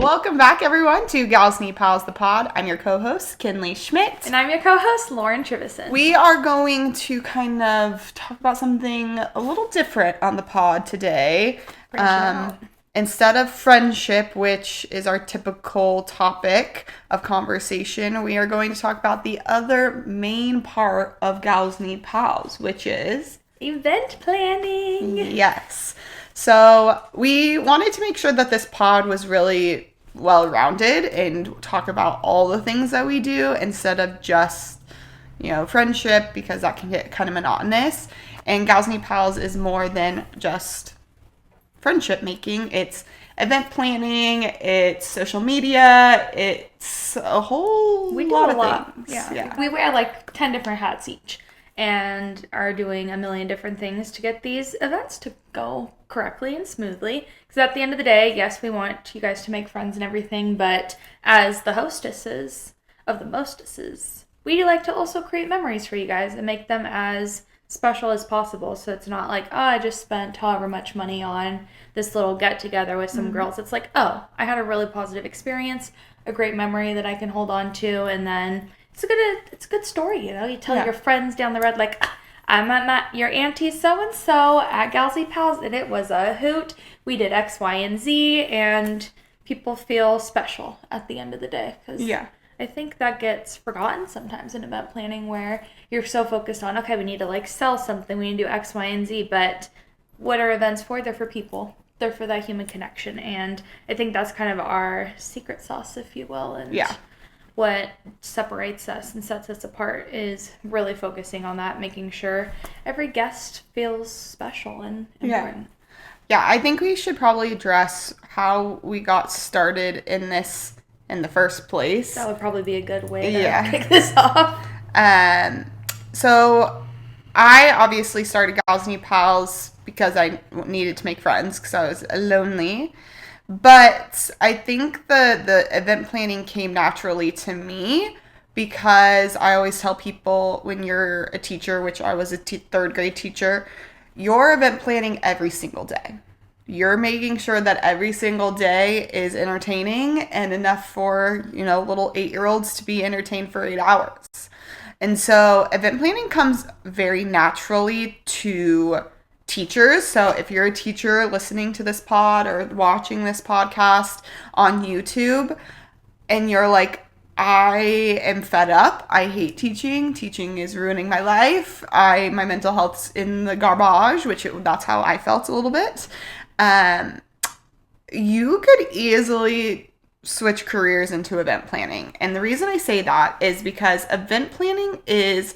Welcome back, everyone, to Gals Need Pals, the pod. I'm your co-host, Kinley Schmidt. And I'm your co-host, Lauren Trivison. We are going to kind of talk about something a little different on the pod today. Instead of friendship, which is our typical topic of conversation, we are going to talk about the other main part of Gals Need Pals, which is... event planning. Yes. So we wanted to make sure that this pod was really well-rounded and talk about all the things that we do instead of just, friendship, because that can get kind of monotonous. And Gals Need Pals is more than just friendship making. It's event planning, it's social media, it's a whole lot of things. Yeah. We wear like 10 different hats each and are doing a million different things to get these events to go correctly and smoothly. Because at the end of the day, yes, we want you guys to make friends and everything, but as the hostesses of the mostesses, we like to also create memories for you guys and make them as special as possible. So it's not like, oh, I just spent however much money on this little get together with some girls. It's like, oh, I had a really positive experience, a great memory that I can hold on to, and then it's a good story, You tell your friends down the road, like, I'm at your auntie so-and-so at Gals Need Pals, and it was a hoot. We did X, Y, and Z, and people feel special at the end of the day. Cause I think that gets forgotten sometimes in event planning, where you're so focused on, okay, we need to, sell something, we need to do X, Y, and Z, but what are events for? They're for people. They're for that human connection, and I think that's kind of our secret sauce, if you will, and what separates us and sets us apart is really focusing on that, making sure every guest feels special and important. Yeah, I think we should probably address how we got started in this in the first place. That would probably be a good way to kick this off. So I obviously started Gals Need Pals because I needed to make friends because I was lonely. But I think the event planning came naturally to me because I always tell people when you're a teacher, which I was a third grade teacher, you're event planning every single day. You're making sure that every single day is entertaining and enough for, little 8-year-olds to be entertained for 8 hours. And so event planning comes very naturally to teachers. So if you're a teacher listening to this pod or watching this podcast on YouTube and you're like, I am fed up, I hate teaching is ruining my life, my mental health's in the garbage, that's how I felt a little bit, you could easily switch careers into event planning. And the reason I say that is because event planning is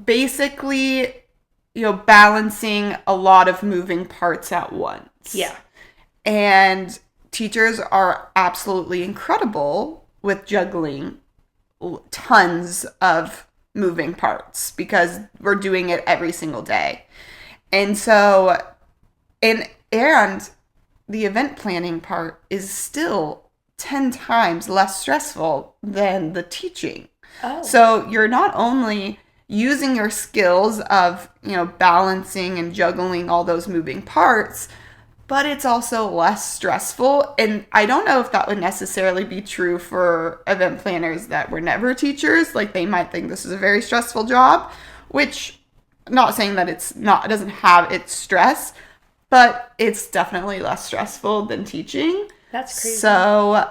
basically balancing a lot of moving parts at once. Yeah. And teachers are absolutely incredible with juggling tons of moving parts because we're doing it every single day. And so, and the event planning part is still 10 times less stressful than the teaching. Oh. So you're not only using your skills of, balancing and juggling all those moving parts, but it's also less stressful. And I don't know if that would necessarily be true for event planners that were never teachers. Like, they might think this is a very stressful job, which I'm not saying that it doesn't have its stress, but it's definitely less stressful than teaching. That's crazy. So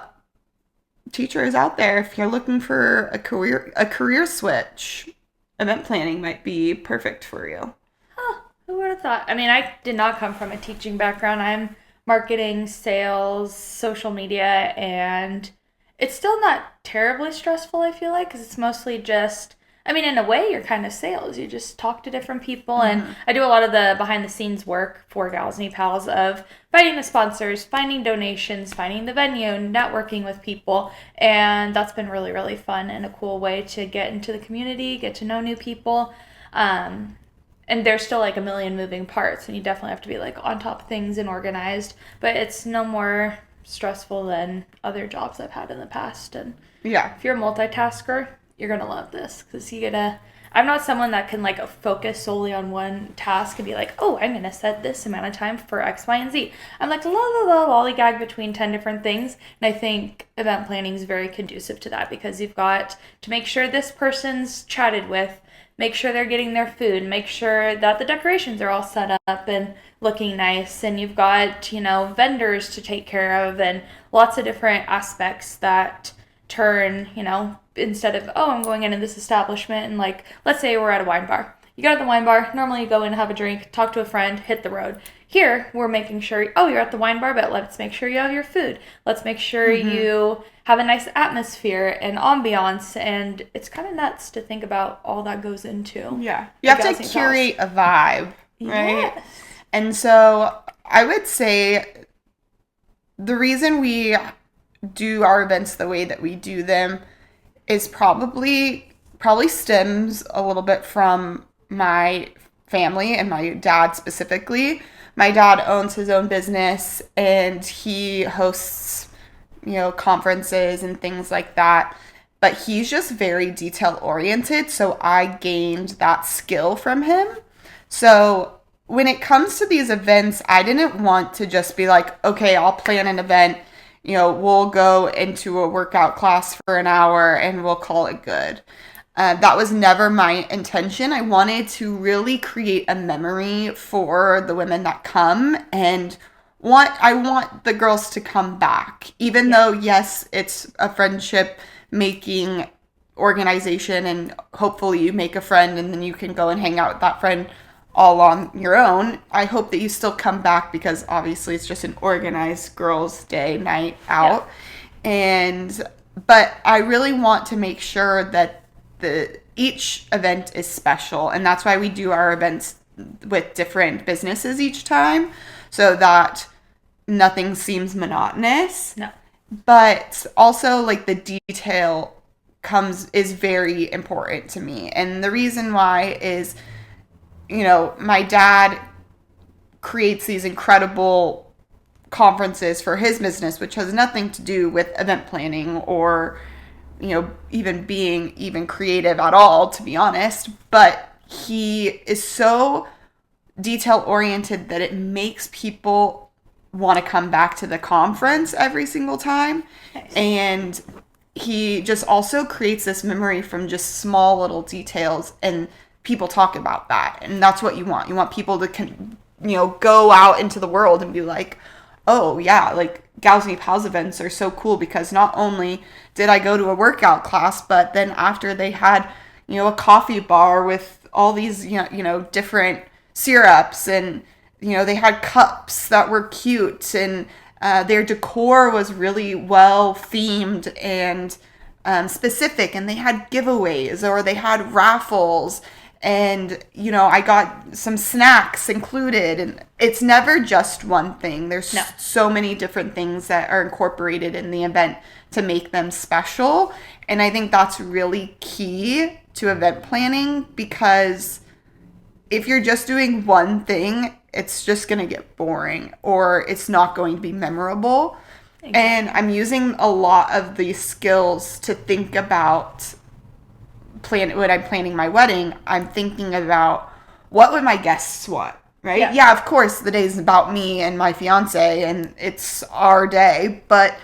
teachers out there, if you're looking for a career switch, event planning might be perfect for you. Huh, who would have thought? I mean, I did not come from a teaching background. I'm marketing, sales, social media, and it's still not terribly stressful, I feel like, because it's mostly just, in a way, you're kind of sales. You just talk to different people, and I do a lot of the behind-the-scenes work for Gals Need Pals of finding the sponsors, finding donations, finding the venue, networking with people, and that's been really, really fun and a cool way to get into the community, get to know new people, and there's still a million moving parts, and you definitely have to be on top of things and organized, but it's no more stressful than other jobs I've had in the past, and if you're a multitasker, you're going to love this because you get to I'm not someone that can like focus solely on one task and be like, oh, I'm gonna set this amount of time for X, Y, and Z. I'm like la la la lollygag between 10 different things, and I think event planning is very conducive to that because you've got to make sure this person's chatted with, make sure they're getting their food, make sure that the decorations are all set up and looking nice, and you've got, vendors to take care of and lots of different aspects that turn, instead of, oh, I'm going into this establishment and like, let's say we're at a wine bar. You go to the wine bar, normally you go in, have a drink, talk to a friend, hit the road. Here, we're making sure, oh, you're at the wine bar, but let's make sure you have your food. Let's make sure you have a nice atmosphere and ambiance, and it's kind of nuts to think about all that goes into. Yeah. You have to curate a vibe, right? Yes. And so I would say the reason we do our events the way that we do them is probably stems a little bit from my family and my dad specifically. My dad owns his own business and he hosts, conferences and things like that. But he's just very detail oriented. So I gained that skill from him. So when it comes to these events, I didn't want to just be like, okay, I'll plan an event. We'll go into a workout class for an hour and we'll call it good. That was never my intention. I wanted to really create a memory for the women that come, and I want the girls to come back. Even though, yes, it's a friendship making organization and hopefully you make a friend and then you can go and hang out with that friend all on your own. I hope that you still come back because obviously it's just an organized girls' day night out. Yeah. But I really want to make sure that each event is special, and that's why we do our events with different businesses each time so that nothing seems monotonous. No. But also like the detail is very important to me. And the reason why is my dad creates these incredible conferences for his business, which has nothing to do with event planning or, even being even creative at all, to be honest. But he is so detail oriented that it makes people want to come back to the conference every single time. Nice. And he just also creates this memory from just small little details, and people talk about that, and that's what you want. You want people to, go out into the world and be like, oh yeah, like Gals Meet Pals events are so cool because not only did I go to a workout class, but then after they had, a coffee bar with all these, different syrups, and, they had cups that were cute, and their decor was really well themed and specific, and they had giveaways or they had raffles. And, I got some snacks included, and it's never just one thing. There's so many different things that are incorporated in the event to make them special. And I think that's really key to event planning, because if you're just doing one thing, it's just going to get boring or it's not going to be memorable. Exactly. And I'm using a lot of these skills to think about when I'm planning my wedding. I'm thinking about what would my guests want, right? Yeah, of course, the day is about me and my fiance and it's our day, but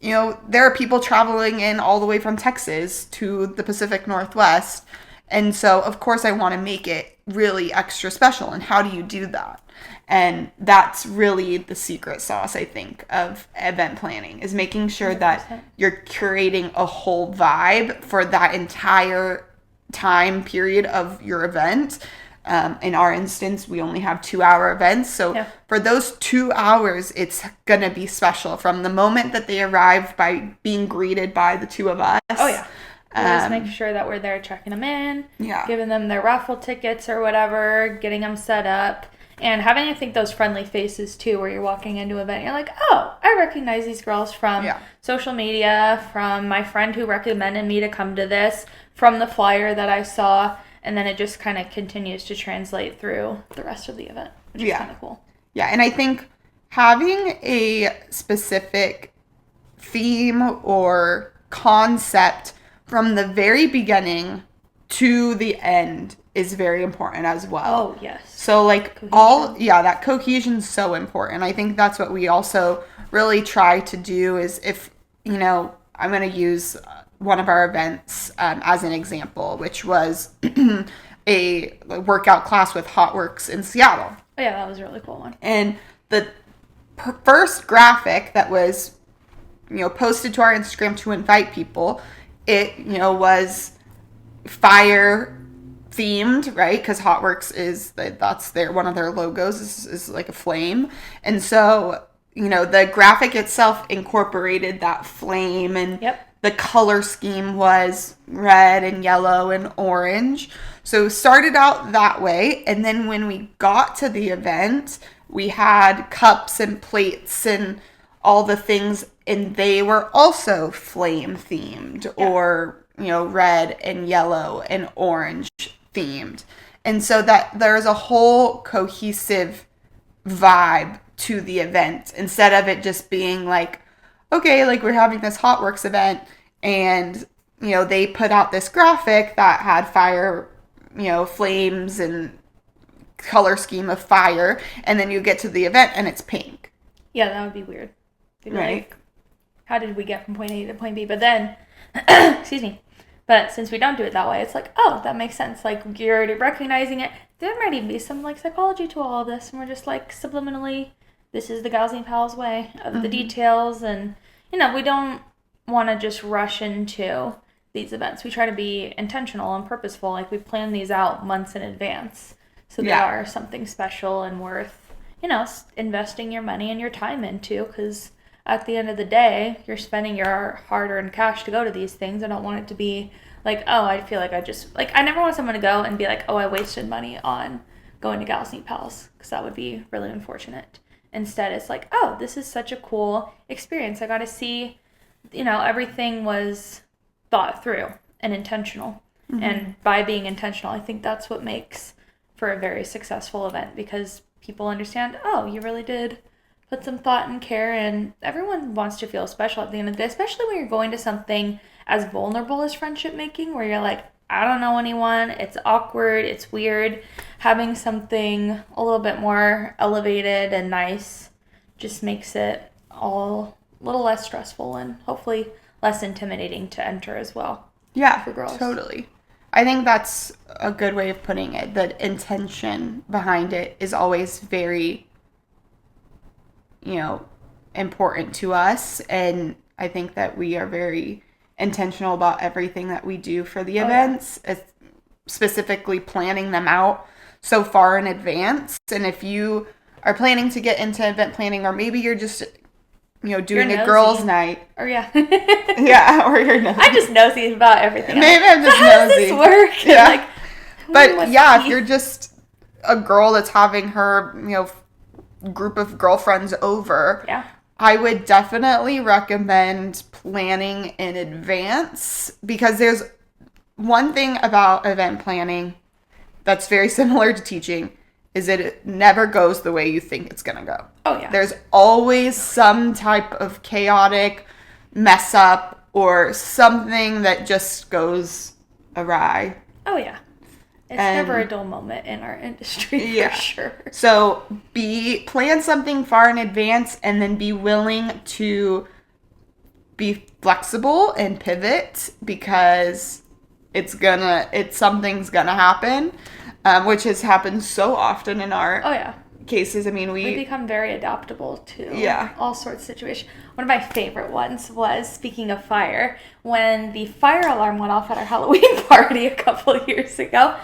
there are people traveling in all the way from Texas to the Pacific Northwest. And so, of course, I want to make it really extra special. And how do you do that? And that's really the secret sauce, I think, of event planning, is making sure 100%. That you're curating a whole vibe for that entire time period of your event. In our instance, we only have 2-hour events. So for those 2 hours, it's going to be special from the moment that they arrive by being greeted by the two of us. Oh, yeah. Always make sure that we're there checking them in, giving them their raffle tickets or whatever, getting them set up, and having, I think, those friendly faces, too, where you're walking into an event, you're like, oh, I recognize these girls from social media, from my friend who recommended me to come to this, from the flyer that I saw, and then it just kind of continues to translate through the rest of the event, which is kind of cool. Yeah, and I think having a specific theme or concept from the very beginning to the end is very important as well. Oh, yes. So like Cohesion. that cohesion's so important. I think that's what we also really try to do is if, I'm going to use one of our events as an example, which was a workout class with Hotworks in Seattle. Oh, yeah, that was a really cool one. And the first graphic that was, posted to our Instagram to invite people, it, was fire themed, right? Because Hotworks that's one of their logos is like a flame. And so, the graphic itself incorporated that flame, and the color scheme was red and yellow and orange. So it started out that way. And then when we got to the event, we had cups and plates and all the things, and they were also flame themed or, red and yellow and orange themed. And so that there's a whole cohesive vibe to the event instead of it just being like, okay, like we're having this Hotworks event and, they put out this graphic that had fire, flames and color scheme of fire, and then you get to the event and it's pink. Yeah, that would be weird. You'd be right. Like, how did we get from point A to point B? But then, excuse me, but since we don't do it that way, it's like, oh, that makes sense. Like, you're already recognizing it. There might even be some, like, psychology to all of this, and we're just, like, subliminally, this is the Gals and Pals way of the details, and, we don't want to just rush into these events. We try to be intentional and purposeful. Like, we plan these out months in advance, so they are something special and worth, investing your money and your time into, because at the end of the day, you're spending your hard-earned cash to go to these things. I don't want it to be like, oh, I feel like I never want someone to go and be like, oh, I wasted money on going to Gals and Pals, because that would be really unfortunate. Instead, it's like, oh, this is such a cool experience. I got to see, everything was thought through and intentional. Mm-hmm. And by being intentional, I think that's what makes for a very successful event, because people understand, oh, you really did put some thought and care, and everyone wants to feel special at the end of the day, especially when you're going to something as vulnerable as friendship making, where you're like, I don't know anyone, it's awkward, it's weird. Having something a little bit more elevated and nice just makes it all a little less stressful and hopefully less intimidating to enter as well. Yeah, for girls. Totally. I think that's a good way of putting it. The intention behind it is always very, important to us. And I think that we are very intentional about everything that we do for the events, specifically planning them out so far in advance. And if you are planning to get into event planning, or maybe you're just doing a girls' night. Or yeah. Yeah, or you're nosy. I'm just nosy about everything. Maybe I'm just nosy. How does this work? Yeah. But yeah, if you're just a girl that's having her, group of girlfriends over, I would definitely recommend planning in advance, because there's one thing about event planning that's very similar to teaching, is that it never goes the way you think it's going to go. Oh, yeah. There's always some type of chaotic mess up or something that just goes awry. Oh, yeah. It's never a dull moment in our industry, for sure. So plan something far in advance, and then be willing to be flexible and pivot, because something's gonna happen, which has happened so often in our cases. I mean, we become very adaptable to all sorts of situations. One of my favorite ones was, speaking of fire, when the fire alarm went off at our Halloween party a couple of years ago.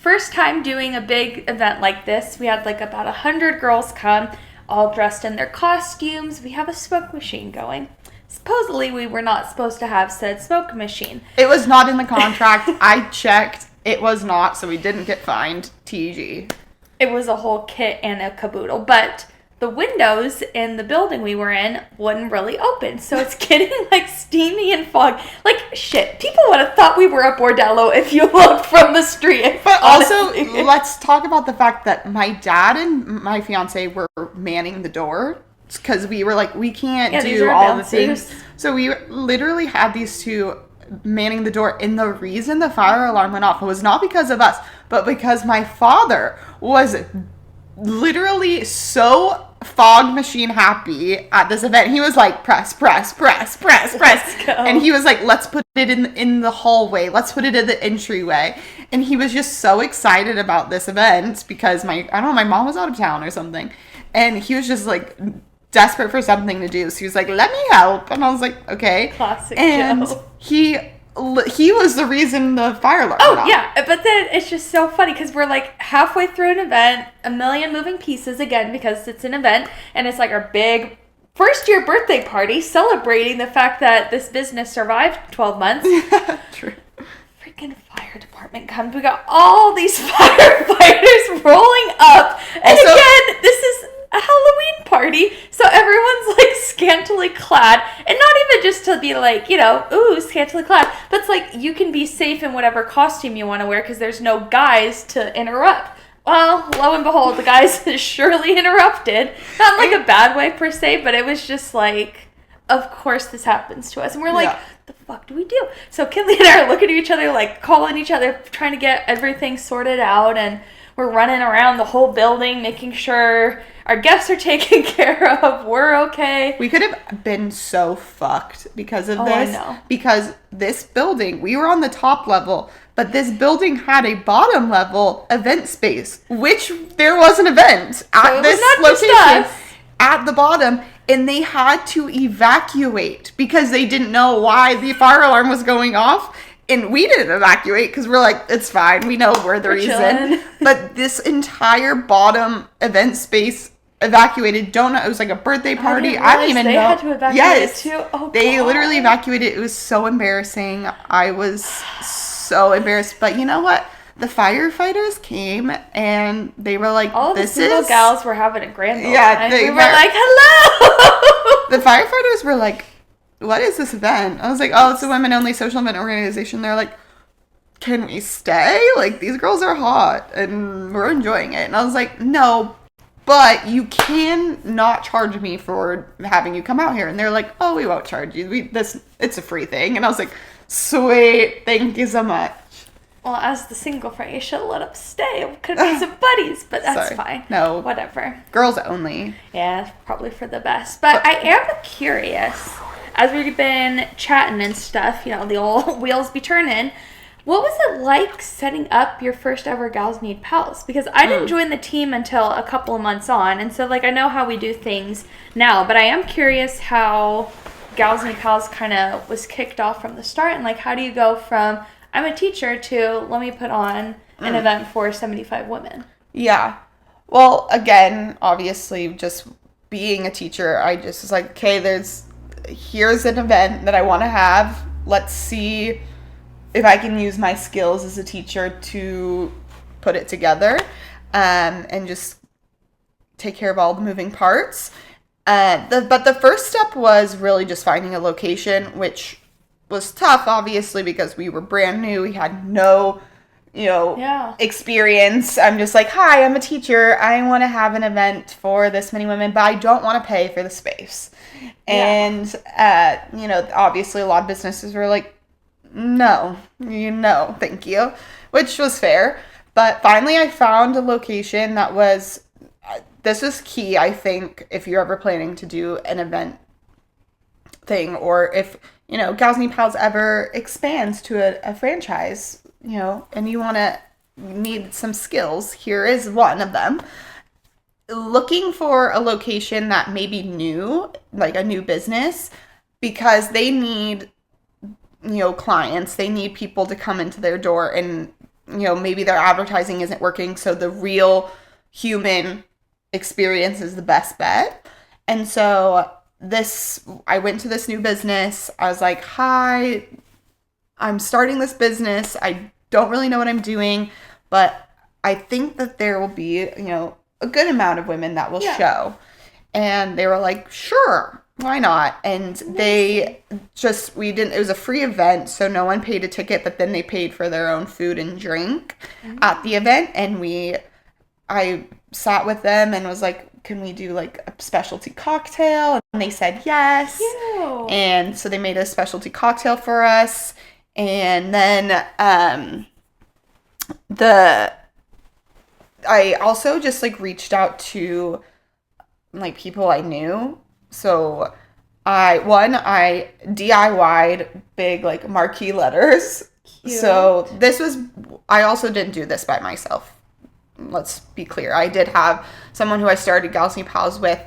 First time doing a big event like this. We had like about 100 girls come, all dressed in their costumes. We have a smoke machine going. Supposedly, we were not supposed to have said smoke machine. It was not in the contract. I checked. It was not, so we didn't get fined. TG. It was a whole kit and a caboodle, but the windows in the building we were in wouldn't really open, so it's getting like steamy and fog. Like, shit, people would have thought we were a bordello if you looked from the street. But also, let's talk about the fact that my dad and my fiance were manning the door, because we were like, we can't do all the things. So we literally had these two manning the door. And the reason the fire alarm went off was not because of us, but because my father was literally so fog machine happy at this event. He was like, press, press, press, press, press. Let's go. And he was like, let's put it in the hallway. Let's put it in the entryway. And he was just so excited about this event because my mom was out of town or something. And he was just like desperate for something to do. So he was like, let me help. And I was like, okay. Classic and Joe. He was the reason the fire alarm went off. Yeah, but then it's just so funny because we're like halfway through an event, a million moving pieces again because it's an event, and it's like our big first year birthday party celebrating the fact that this business survived 12 months. Yeah, true. Freaking fire department comes. We got all these firefighters rolling up, and Also, again, this is a Halloween party, so everyone's like scantily clad, and not even just to be like, ooh, scantily clad, but it's like you can be safe in whatever costume you want to wear because there's no guys to interrupt. Well, lo and behold, the guys surely interrupted. Not in like a bad way per se, but it was just like, of course this happens to us, and we're like, yeah. the fuck do we do? So Kinley and I are looking at each other, like calling each other, trying to get everything sorted out, and we're running around the whole building, making sure our guests are taken care of. We're okay. We could have been so fucked because of this. I know. Because this building, we were on the top level, but this building had a bottom level event space, which there was an event at this location at the bottom, and they had to evacuate because they didn't know why the fire alarm was going off. And we didn't evacuate because we're like, it's fine. We know we're the reason. Chilling. But this entire bottom event space evacuated. Don't know. It was like a birthday party. I don't even know. They had to evacuate it too. Oh, they God. literally evacuated. It was so embarrassing. I was so embarrassed. But you know what? The firefighters came and they were like, all the single gals were having a grand old time. We were like, hello! The firefighters were like, what is this event? I was like, oh, it's a women-only social event organization. They're like, can we stay? Like, these girls are hot, and we're enjoying it. And I was like, no, but you can not charge me for having you come out here. And they're like, oh, we won't charge you. It's a free thing. And I was like, sweet, thank you so much. Well, as the single friend, you should have let us stay. We could have been some buddies, but that's fine. No. Whatever. Girls only. Yeah, probably for the best. But I am curious, as we've been chatting and stuff, the old wheels be turning, what was it like setting up your first ever Gals Need Pals? Because I didn't join the team until a couple of months on, and so I know how we do things now, but I am curious how Gals Need Pals kind of was kicked off from the start, and how do you go from I'm a teacher to let me put on an event for 75 women? Yeah. Well, again, obviously, just being a teacher, I just was like, okay, here's an event that I want to have. Let's see if I can use my skills as a teacher to put it together, and just take care of all the moving parts. But the first step was really just finding a location, which was tough, obviously, because we were brand new. We had no, experience. I'm just like, hi, I'm a teacher. I want to have an event for this many women, but I don't want to pay for the space. And, obviously a lot of businesses were like, no, thank you, which was fair. But finally I found a location that was, this was key, I think, if you're ever planning to do an event thing, or if, Gals Need Pals ever expands to a franchise, and you need some skills, here is one of them. Looking for a location that may be new, like a new business, because they need, clients. They need people to come into their door, and, maybe their advertising isn't working, so the real human experience is the best bet. And so I went to this new business. I was like, hi, I'm starting this business. I don't really know what I'm doing, but I think that there will be, a good amount of women that will show. And they were like, sure, why not? And it was a free event, so no one paid a ticket, but then they paid for their own food and drink at the event. And I sat with them and was like, can we do a specialty cocktail? And they said yes. Ew. And so they made a specialty cocktail for us. And then the I also just like reached out to like people I knew. So I DIY'd big like marquee letters. So Cute. this was I also didn't do this by myself. Let's be clear. I did have someone who I started Gals New Pals with,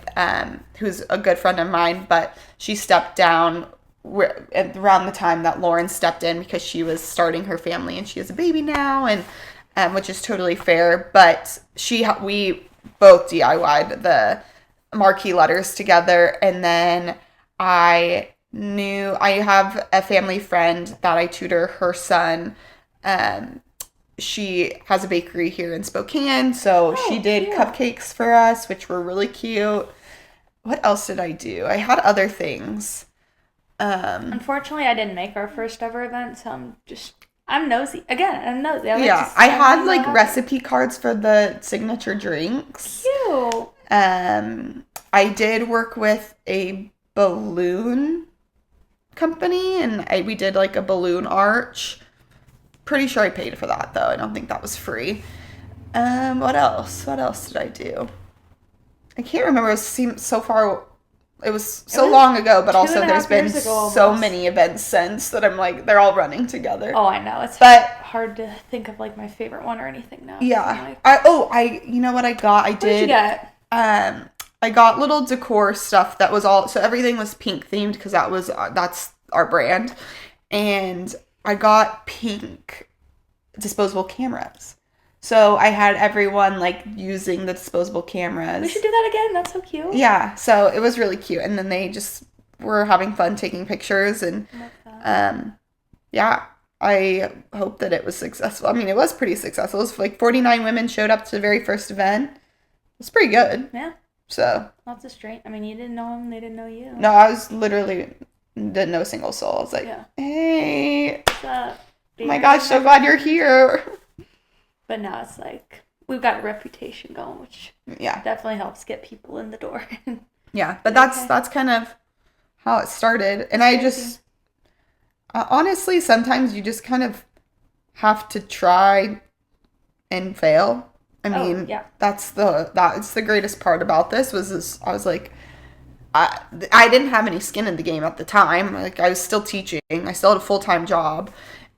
who's a good friend of mine, but she stepped down around the time that Lauren stepped in because she was starting her family and she has a baby now, and which is totally fair. But we both DIY'd the marquee letters together, and then I have a family friend that I tutor her son. Um, she has a bakery here in Spokane, so she Oh, did cute. cupcakes for us, which were really cute. What else did I do? I had other things. Um, Unfortunately, I didn't make our first ever event, so I'm nosy. Again, I'm nosy. I like to yeah, see I had everything that like happens. recipe cards for the signature drinks. Cute. I did work with a balloon company, and we did like a balloon arch. Pretty sure I paid for that though. I don't think that was free. What else? What else did I do? I can't remember. It seemed so far. It was It so was long ago, but two also and a there's half been years ago so almost. many events since that I'm like they're all running together. Oh, I know. It's But hard to think of like my favorite one or anything now. 'Cause I'm yeah, like, I you know what I got? I what did you did get? I got little decor stuff that was all so everything was pink themed because that's our brand, and I got pink disposable cameras. So I had everyone like using the disposable We cameras. should do that again. That's so cute. Yeah, so it was really cute, and then they just were having fun taking pictures, and I love that. um, yeah, I hope that it was successful. I mean, it was pretty successful. It was like 49 women showed up to the very first event. It was pretty good. Yeah, So lots of straight. I mean, you didn't know them, they didn't know you. no, I was literally didn't know a single soul. I was like, Yeah. hey, What's up? oh my gosh, so glad you're here. But now it's like we've got a reputation going, which Yeah, definitely helps get people in the door. yeah, but Okay. that's kind of how it started, and I just honestly sometimes you just kind of have to try and fail. I Oh, mean, yeah. that's the greatest part about this was this. I was like, I I didn't have any skin in the game at the time. Like I was still teaching. I still had a full-time job,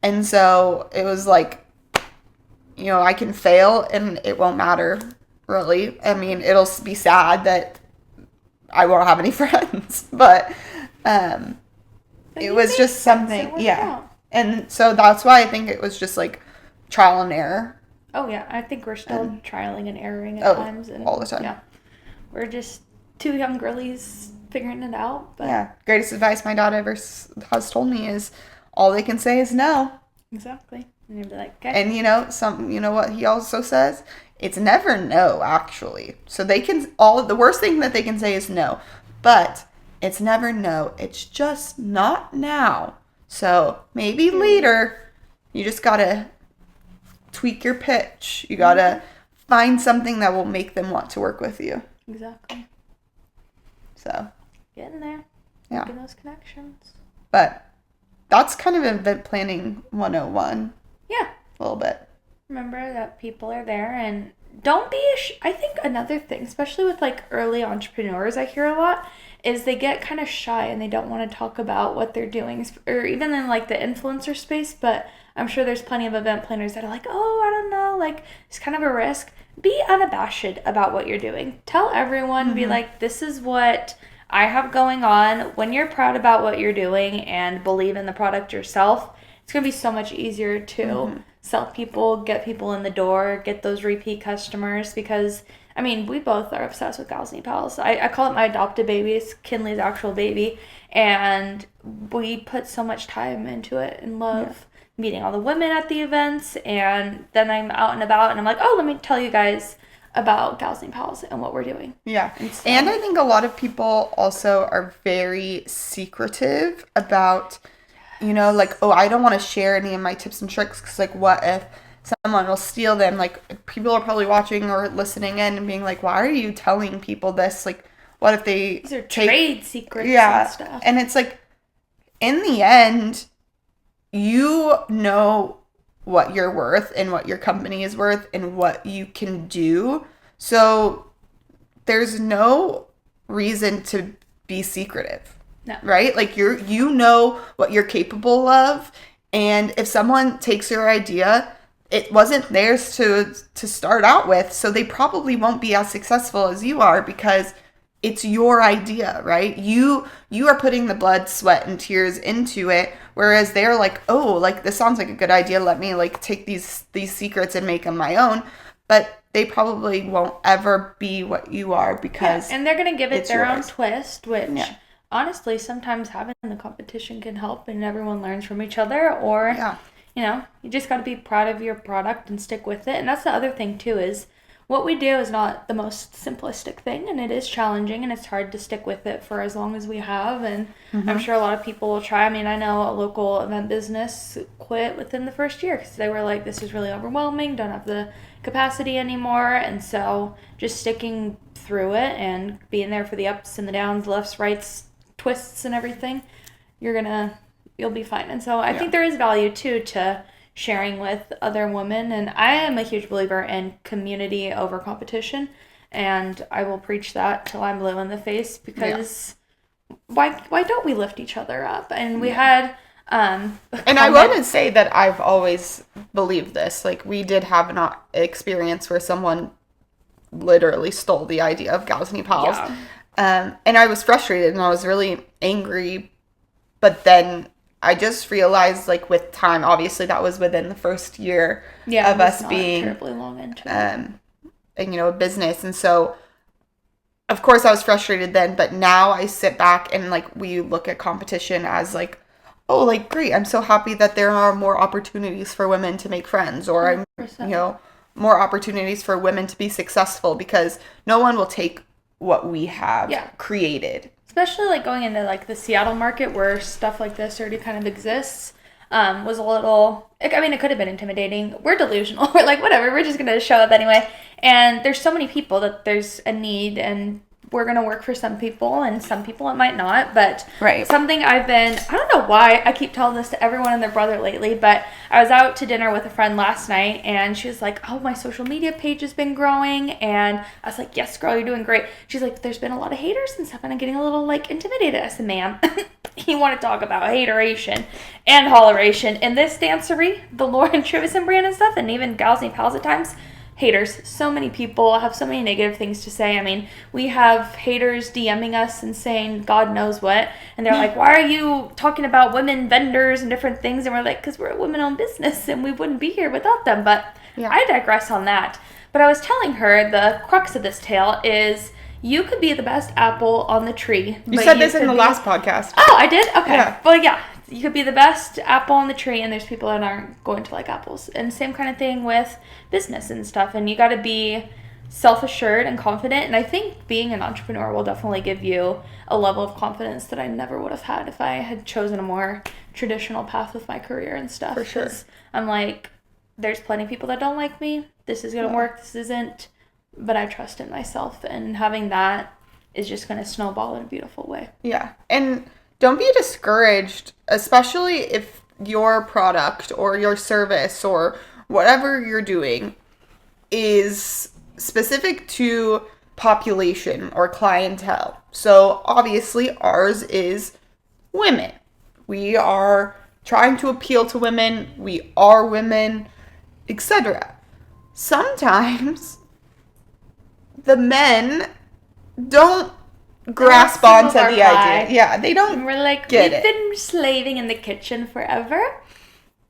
and so it was like, I can fail and it won't matter really. I mean, it'll be sad that I won't have any friends, but um, But it you was made just sense. It something, worked yeah. out. And so that's why I think it was just like trial and error. Oh, yeah. I think we're still And trialing and erroring at oh, times. all And the time. yeah, we're just two young girlies figuring it out. But Yeah. Greatest advice my dad ever has told me is all they can say is no. exactly. And you'd be like, okay. And you know what he also says? It's never no, actually. So they can all the worst thing that they can say is no. But it's never no. It's just not now. So maybe later you just gotta tweak your pitch. You gotta find something that will make them want to work with you. Exactly. So Getting there. yeah. Making those connections. But that's kind of event planning 101 Yeah. a little bit. Remember that people are there and don't be I think another thing, especially with like early entrepreneurs, I hear a lot is they get kind of shy and they don't want to talk about what they're doing, or even in like the influencer space. But I'm sure there's plenty of event planners that are like, oh, I don't know, like it's kind of a risk. Be unabashed about what you're doing. Tell everyone, be like, this is what I have going on. When you're proud about what you're doing and believe in the product yourself, it's going to be so much easier to sell people, get people in the door, get those repeat customers. Because, I mean, we both are obsessed with Gals Need Pals. I call it my adopted baby. It's Kinley's actual baby. And we put so much time into it and love meeting all the women at the events. And then I'm out and about and I'm like, oh, let me tell you guys about Gals Need Pals and what we're doing. Yeah. So- And I think a lot of people also are very secretive about, like, oh, I don't want to share any of my tips and tricks because, like, what if someone will steal them? Like, people are probably watching or listening in and being like, why are you telling people this? Like, what if they These are take. trade secrets Yeah. and stuff. And it's like, in the end, you know what you're worth and what your company is worth and what you can do. So there's no reason to be secretive. No. Right? Like you know what you're capable of, and if someone takes your idea, it wasn't theirs to start out with, so they probably won't be as successful as you are because it's your idea, right? You are putting the blood, sweat, and tears into it, whereas they're like, oh, like this sounds like a good idea. Let me like take these secrets and make them my own. But they probably won't ever be what you are because and they're gonna give it their own yours. twist, which honestly sometimes having the competition can help, and everyone learns from each other. Or you just got to be proud of your product and stick with it. And that's the other thing too, is what we do is not the most simplistic thing, and it is challenging, and it's hard to stick with it for as long as we have. And I'm sure a lot of people will try. I mean, I know a local event business quit within the first year because they were like, this is really overwhelming, don't have the capacity anymore. And so just sticking through it and being there for the ups and the downs, lefts, rights, twists, and everything, you'll be fine. And so I think there is value too to sharing with other women, and I am a huge believer in community over competition, and I will preach that till I'm blue in the face, because why don't we lift each other up? And we had and I want to say that I've always believed this. Like, we did have an experience where someone literally stole the idea of Gals Need Pals. And I was frustrated and I was really angry, but then I just realized, like, with time, obviously that was within the first year of us being terribly long into it. And, a business. And so, of course, I was frustrated then, but now I sit back and, like, we look at competition as, like, oh, like, great, I'm so happy that there are more opportunities for women to make friends, or I'm, 100%. more opportunities for women to be successful, because no one will take what we have created. Especially like going into like the Seattle market where stuff like this already kind of exists, was a little, I mean, it could have been intimidating. We're delusional. We're like, whatever, we're just going to show up anyway. And there's so many people that there's a need, and we're going to work for some people, and some people it might not. But something I don't know why I keep telling this to everyone and their brother lately, but I was out to dinner with a friend last night, and she was like, oh, my social media page has been growing. And I was like, yes, girl, you're doing great. She's like, there's been a lot of haters and stuff, and I'm getting a little, like, intimidated. I said, ma'am, you want to talk about hateration and holleration in this dancery, the Lauren Trivison brand and stuff, and even Gals Need Pals at times. Haters. So many people have so many negative things to say. I mean, we have haters DMing us and saying God knows what. And they're like, why are you talking about women vendors and different things? And we're like, because we're a women-owned business and we wouldn't be here without them. But I digress on that. But I was telling her the crux of this tale is you could be the best apple on the tree. You said this in the last podcast. Oh, I did? Okay. Yeah. Well, yeah. You could be the best apple on the tree, and there's people that aren't going to like apples. And same kind of thing with business and stuff. And you got to be self-assured and confident. And I think being an entrepreneur will definitely give you a level of confidence that I never would have had if I had chosen a more traditional path with my career and stuff. For sure. I'm like, there's plenty of people that don't like me. This is going to work. This isn't. But I trust in myself. And having that is just going to snowball in a beautiful way. Yeah. And don't be discouraged, especially if your product or your service or whatever you're doing is specific to population or clientele. So obviously ours is women. We are trying to appeal to women. We are women, etc. Sometimes the men don't grasp onto the idea. Yeah, they don't. We're like, we've been slaving in the kitchen forever.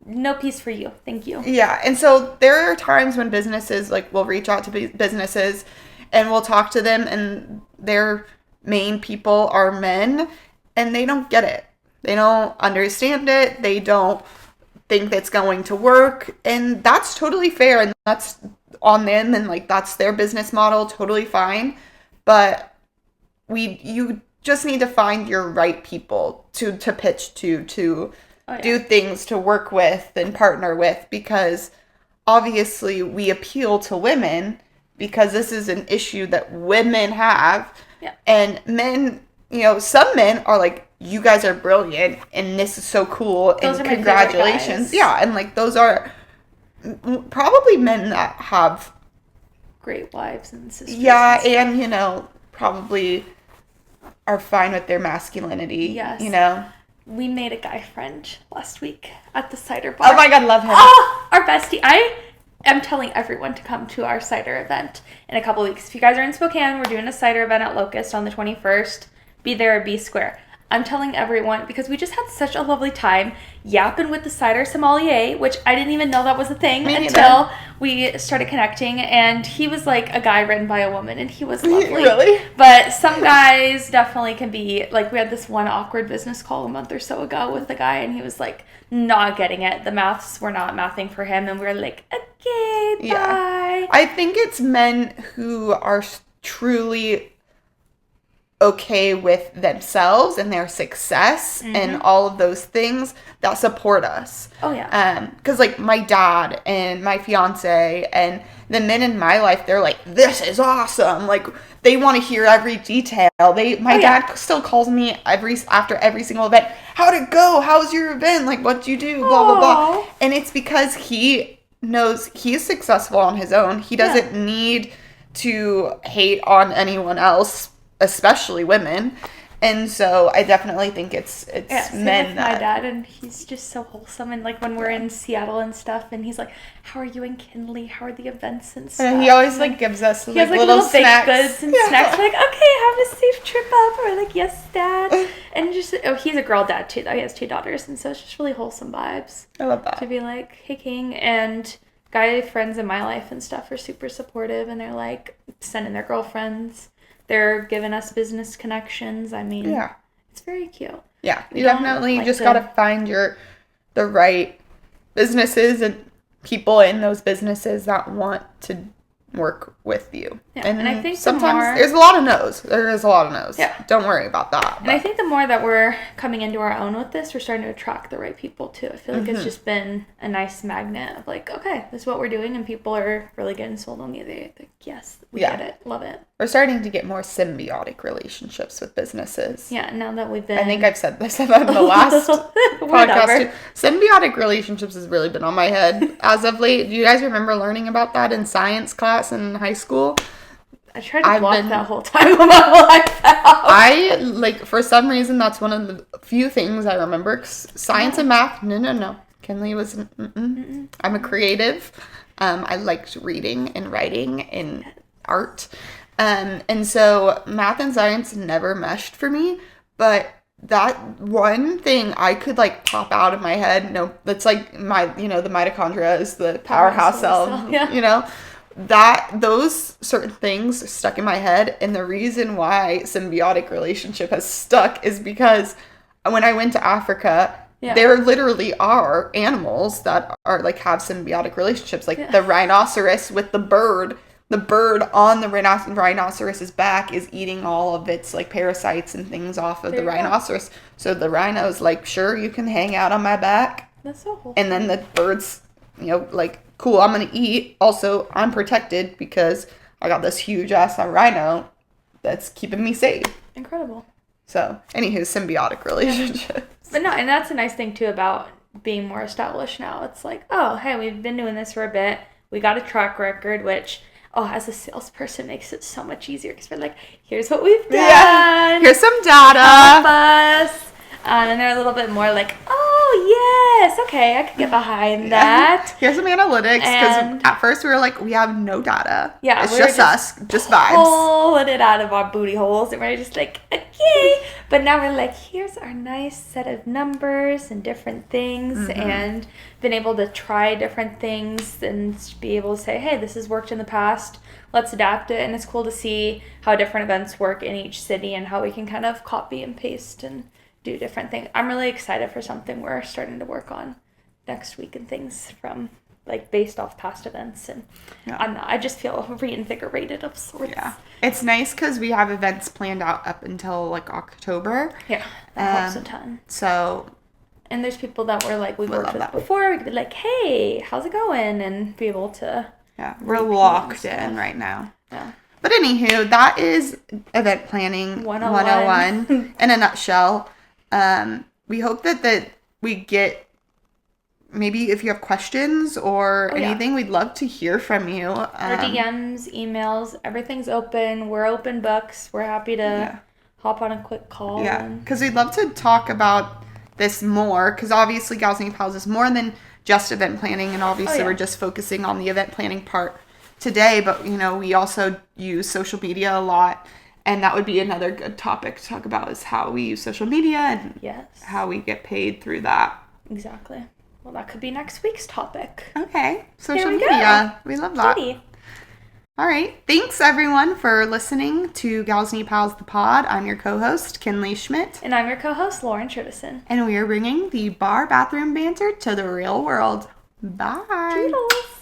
No peace for you. Thank you. Yeah, and so there are times when businesses, like, will reach out to businesses and we'll talk to them, and their main people are men, and they don't get it. They don't understand it. They don't think that's going to work, and that's totally fair, and that's on them, and, like, that's their business model. Totally fine. But you just need to find your right people to pitch to do things, to work with and partner with, because obviously we appeal to women because this is an issue that women have, and men you know, some men are like, you guys are brilliant and this is so cool Those and are my congratulations. favorite guys. Yeah, and like those are probably men that have Great wives and sisters. yeah, and you know, probably are fine with their masculinity. Yes. You know. We made a guy friend last week at the cider bar. Oh my god, love him. Oh, our bestie. I am telling everyone to come to our cider event in a couple weeks. If you guys are in Spokane, we're doing a cider event at Locust on the 21st. Be there at B Square. I'm telling everyone because we just had such a lovely time yapping with the cider sommelier, which I didn't even know that was a thing until we started connecting. And he was like a guy written by a woman, and he was lovely. Really? But some guys definitely can be, like, we had this one awkward business call a month or so ago with a guy, and he was like not getting it. The maths were not mathing for him, and we were like, okay, bye. Yeah. I think it's men who are truly okay with themselves and their success and all of those things that support us. Oh, yeah. Because, like, my dad and my fiance and the men in my life, they're like, this is awesome. Like, they want to hear every detail. My dad still calls me after every single event. How'd it go? How's your event? Like, what'd you do? Blah, blah, blah. And it's because he knows he's successful on his own. He doesn't need to hate on anyone else, especially women. And so I definitely think it's men that... my dad, and he's just so wholesome. And like when we're in Seattle and stuff, and he's like, how are you in Kinley? How are the events and stuff? And he always like gives us he like has, little baked snacks. goods and snacks. We're like, okay, have a safe trip up. Or like, yes, dad. And just, he's a girl dad too, though. He has 2 daughters. And so it's just really wholesome vibes. I love that. To be like, hey, King. And guy friends in my life and stuff are super supportive. And they're like sending their girlfriends. They're giving us business connections. I mean, it's very cute. Yeah, you definitely just got to find the right businesses and people in those businesses that want to work with you. Yeah, and I think sometimes there's a lot of no's. There is a lot of no's. Yeah. Don't worry about that. And I think the more that we're coming into our own with this, we're starting to attract the right people too. I feel like it's just been a nice magnet of like, okay, this is what we're doing, and people are really getting sold on the other. Like, yes, we get it, love it. We're starting to get more symbiotic relationships with businesses. Yeah, now that we've been... I think I've said this in the last podcast too. Symbiotic relationships has really been on my head as of late. Do you guys remember learning about that in science class in high school? I tried to block that whole time of my life out. I, like, for some reason, that's one of the few things I remember. Science and math, no. Kinley was, I'm a creative. I liked reading and writing and art. And so math and science never meshed for me. But that one thing I could, like, pop out of my head. No, that's like the mitochondria is the powerhouse cell, you know. Those certain things stuck in my head, and the reason why symbiotic relationship has stuck is because when I went to Africa, there literally are animals that are like have symbiotic relationships, like the rhinoceros with the bird on the rhinoceros's back is eating all of its like parasites and things off of the rhinoceros. So the rhino's like, sure, you can hang out on my back. That's so cool. And then the bird's, like, cool, I'm gonna eat. Also, I'm protected because I got this huge ass rhino that's keeping me safe. Incredible. So, anywho, symbiotic relationships. But no, and that's a nice thing too about being more established now. It's like, oh, hey, we've been doing this for a bit. We got a track record, which, as a salesperson makes it so much easier because we're like, here's what we've done. Yeah. Here's some data. Help us. And they're a little bit more like, oh, yes, okay, I could get behind that. Here's some analytics, because at first we were like, we have no data. Yeah, it's just us, just vibes. Pulling it out of our booty holes, and we're just like, okay. But now we're like, here's our nice set of numbers and different things, and been able to try different things and be able to say, hey, this has worked in the past. Let's adapt it. And it's cool to see how different events work in each city and how we can kind of copy and paste and do different things. I'm really excited for something we're starting to work on next week and things from like based off past events, and I just feel reinvigorated of sorts. Yeah, it's nice because we have events planned out up until like October. Yeah, that helps a ton. So, and there's people that we're like we've worked with before. We could be like, hey, how's it going, and be able to. Yeah, we're locked in right now. Yeah. But anywho, that is event planning 101 in a nutshell. We hope that we get, maybe if you have questions or anything, we'd love to hear from you. Our DMs, emails, everything's open. We're open books. We're happy to hop on a quick call. Yeah, because we'd love to talk about this more, because obviously Gals Need Pals is more than just event planning, and obviously we're just focusing on the event planning part today, but we also use social media a lot, and that would be another good topic to talk about, is how we use social media and how we get paid through that. Exactly. Well, that could be next week's topic. Okay. Social media. We love that. Kitty. All right. Thanks, everyone, for listening to Gals Need Pals, the pod. I'm your co-host, Kinley Schmidt. And I'm your co-host, Lauren Trivison. And we are bringing the bar bathroom banter to the real world. Bye. Toodles.